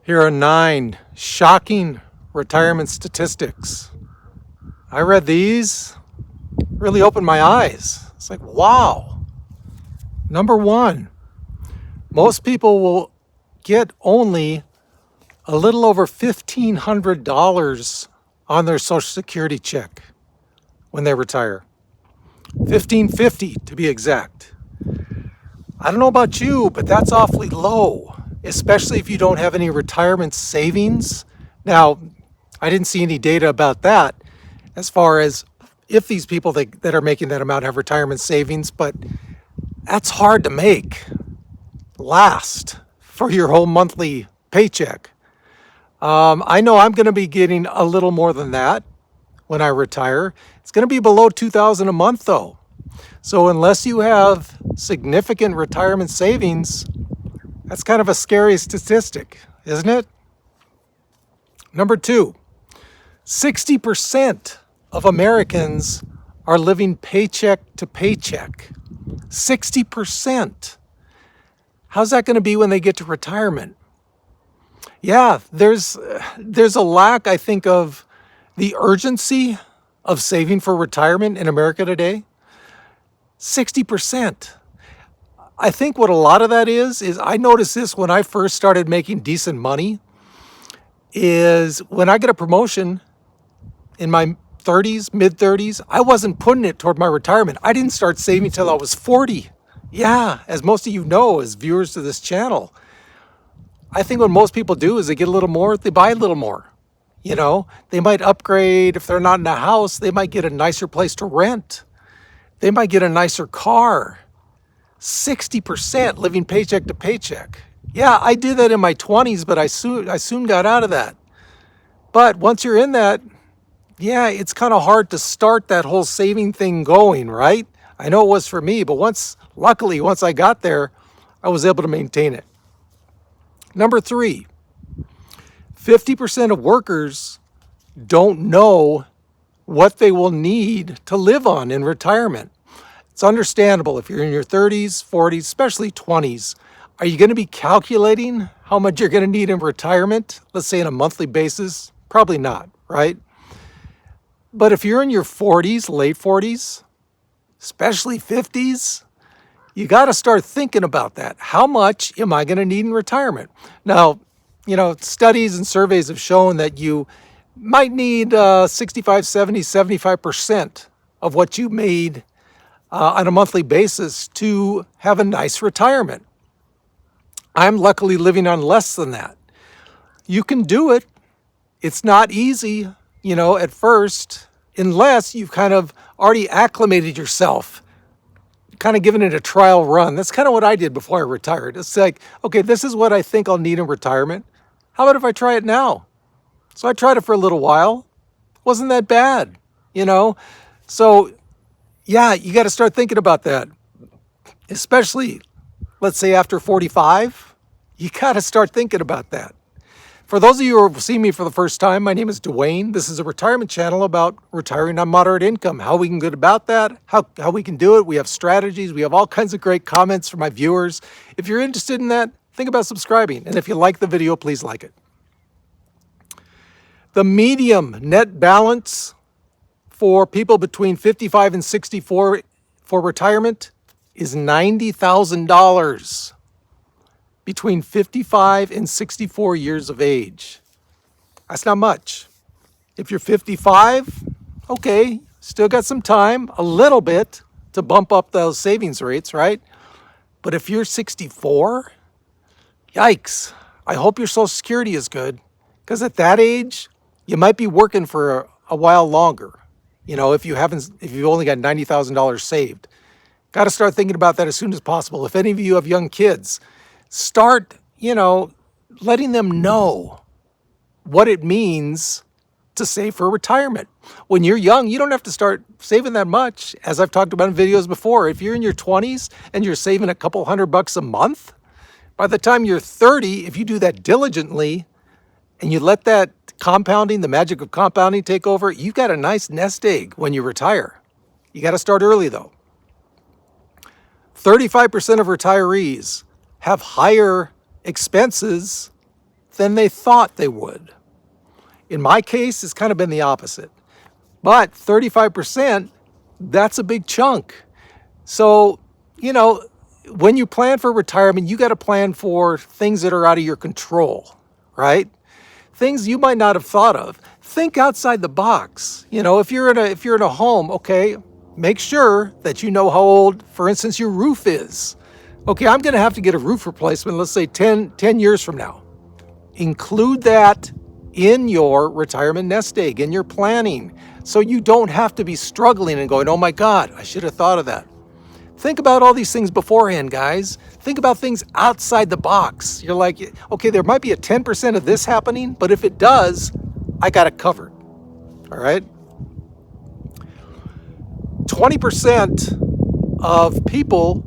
Here are 9 shocking retirement statistics. I read these, really opened my eyes. It's like, wow. Number 1, most people will get only a little over $1,500 on their Social Security check when they retire. $1,550 to be exact. I don't know about you, but that's awfully low, especially if you don't have any retirement savings. Now, I didn't see any data about that as far as if these people that are making that amount have retirement savings, but that's hard to make last for your whole monthly paycheck. I know I'm going to be getting a little more than that when I retire. It's going to be below $2,000 a month though. So unless you have significant retirement savings, that's kind of a scary statistic, isn't it? Number 2, 60% of Americans are living paycheck to paycheck. 60%. How's that going to be when they get to retirement? Yeah, there's a lack, I think, of the urgency of saving for retirement in America today. 60%. I think what a lot of that is I noticed this when I first started making decent money, is when I get a promotion in my 30s, mid 30s, I wasn't putting it toward my retirement. I didn't start saving till I was 40. Yeah, as most of you know, as viewers to this channel, I think what most people do is they get a little more, they buy a little more. You know, they might upgrade. If they're not in a house, they might get a nicer place to rent. They might get a nicer car. 60% living paycheck to paycheck. Yeah, I did that in my 20s, but I soon got out of that. But once you're in that, yeah, it's kind of hard to start that whole saving thing going, right? I know it was for me, but luckily, once I got there, I was able to maintain it. Number 3, 50% of workers don't know what they will need to live on in retirement. It's understandable if you're in your 30s, 40s, especially 20s. Are you going to be calculating how much you're going to need in retirement? Let's say on a monthly basis? Probably not, right? But if you're in your 40s, late 40s, especially 50s, you got to start thinking about that. How much am I going to need in retirement? Now, studies and surveys have shown that you might need 65, 70, 75% of what you made on a monthly basis to have a nice retirement. I'm luckily living on less than that. You can do it. It's not easy, at first, unless you've kind of already acclimated yourself, kind of given it a trial run. That's kind of what I did before I retired. It's like, okay, this is what I think I'll need in retirement. How about if I try it now? So I tried it for a little while. Wasn't that bad, So, yeah, you got to start thinking about that. Especially, let's say after 45, you got to start thinking about that. For those of you who are seeing me for the first time, my name is Duane. This is a retirement channel about retiring on moderate income, how we can go about that, how we can do it. We have strategies. We have all kinds of great comments from my viewers. If you're interested in that, think about subscribing. And if you like the video, please like it. The median net balance for people between 55 and 64 for retirement is $90,000 between 55 and 64 years of age. That's not much. If you're 55, okay, still got some time, a little bit to bump up those savings rates, right? But if you're 64, yikes. I hope your Social Security is good, because at that age, you might be working for a while longer. If you've only got $90,000 saved. Got to start thinking about that as soon as possible. If any of you have young kids, start, letting them know what it means to save for retirement. When you're young, you don't have to start saving that much. As I've talked about in videos before, if you're in your 20s and you're saving a couple $100 a month, by the time you're 30, if you do that diligently and you let that compounding, the magic of compounding take over, you've got a nice nest egg when you retire. You got to start early though. 35% of retirees have higher expenses than they thought they would. In my case, it's kind of been the opposite. But 35%, that's a big chunk. So, when you plan for retirement, you got to plan for things that are out of your control, right? Things you might not have thought of. Think outside the box. If you're in a home, okay, make sure that you know how old, for instance, your roof is. Okay, I'm going to have to get a roof replacement, let's say 10 years from now. Include that in your retirement nest egg, in your planning, so you don't have to be struggling and going, oh my God, I should have thought of that. Think about all these things beforehand, guys. Think about things outside the box. You're like, okay, there might be a 10% of this happening, but if it does, I got it covered. All right? 20% of people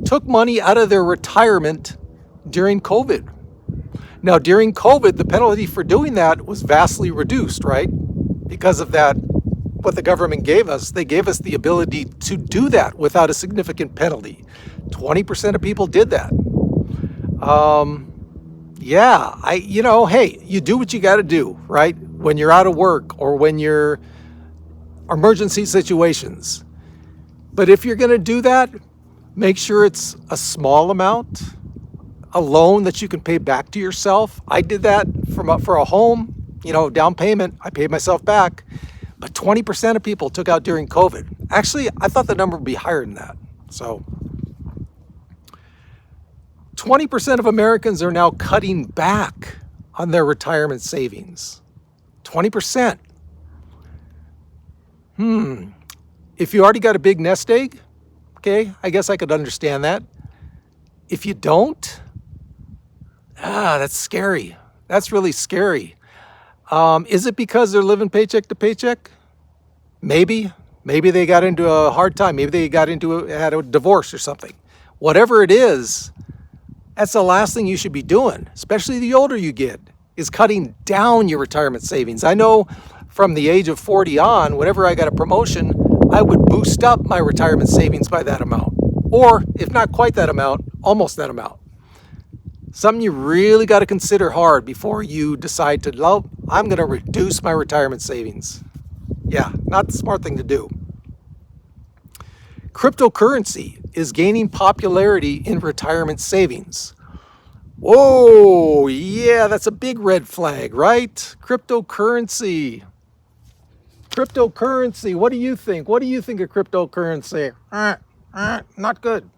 took money out of their retirement during COVID. Now, during COVID, the penalty for doing that was vastly reduced, right? Because of that, what the government gave us, they gave us the ability to do that without a significant penalty. 20% of people did that. Hey, you do what you got to do, right? When you're out of work or when you're emergency situations. But if you're going to do that, make sure it's a small amount, a loan that you can pay back to yourself. I did that for a home, down payment. I paid myself back. But 20% of people took out during COVID. Actually, I thought the number would be higher than that. So 20% of Americans are now cutting back on their retirement savings. 20%. If you already got a big nest egg, okay, I guess I could understand that. If you don't, that's scary. That's really scary. Is it because they're living paycheck to paycheck? Maybe they got into a hard time. Maybe they had a divorce or something. Whatever it is, that's the last thing you should be doing, especially the older you get, is cutting down your retirement savings. I know from the age of 40 on, whenever I got a promotion, I would boost up my retirement savings by that amount. Or if not quite that amount, almost that amount. Something you really got to consider hard before you decide to, I'm going to reduce my retirement savings. Yeah, not the smart thing to do. Cryptocurrency is gaining popularity in retirement savings. Whoa, yeah, that's a big red flag, right? Cryptocurrency. What do you think? What do you think of cryptocurrency? Not good.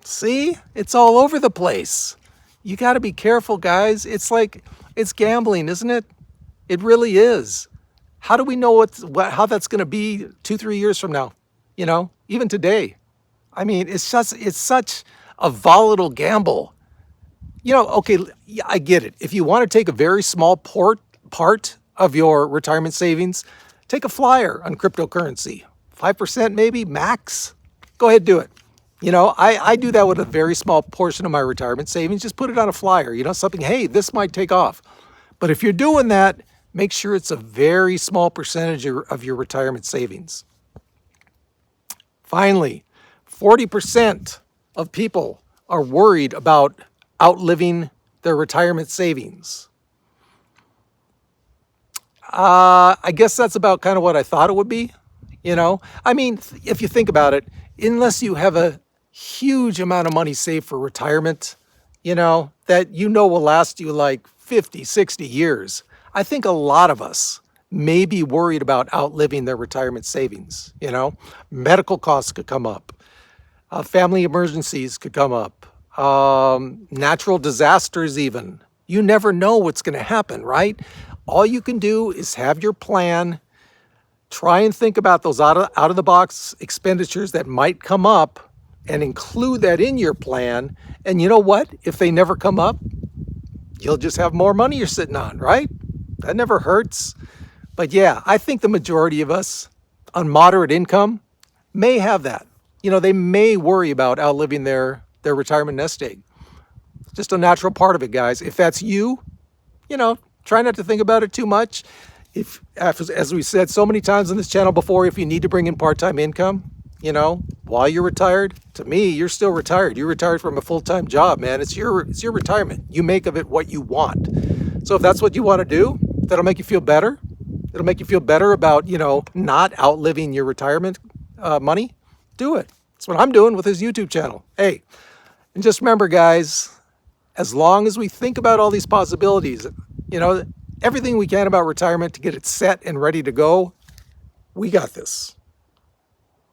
See, it's all over the place. You got to be careful, guys. It's gambling, isn't it? It really is. How do we know how that's going to be 2-3 years from now? Even today. I mean, it's such a volatile gamble. Okay, I get it. If you want to take a very small part of your retirement savings, take a flyer on cryptocurrency. 5% maybe, max. Go ahead, do it. I do that with a very small portion of my retirement savings. Just put it on a flyer, something, hey, this might take off. But if you're doing that, make sure it's a very small percentage of your retirement savings. Finally, 40% of people are worried about outliving their retirement savings. I guess that's about kind of what I thought it would be. I mean, if you think about it, unless you have a huge amount of money saved for retirement, that will last you like 50, 60 years. I think a lot of us may be worried about outliving their retirement savings. Medical costs could come up. Family emergencies could come up. Natural disasters even. You never know what's going to happen, right? All you can do is have your plan. Try and think about those out of the box expenditures that might come up and include that in your plan. And you know what? If they never come up, you'll just have more money you're sitting on, right? That never hurts. But yeah, I think the majority of us on moderate income may have that. They may worry about outliving their retirement nest egg. It's just a natural part of it, guys. If that's you, try not to think about it too much. If, as we said so many times on this channel before, if you need to bring in part-time income, while you're retired, to me, you're still retired. You're retired from a full-time job, man. It's your retirement. You make of it what you want. So if that's what you want to do, that'll make you feel better. It'll make you feel better about, not outliving your retirement money. Do it. That's what I'm doing with this YouTube channel. Hey, and just remember, guys, as long as we think about all these possibilities, everything we can about retirement to get it set and ready to go, we got this.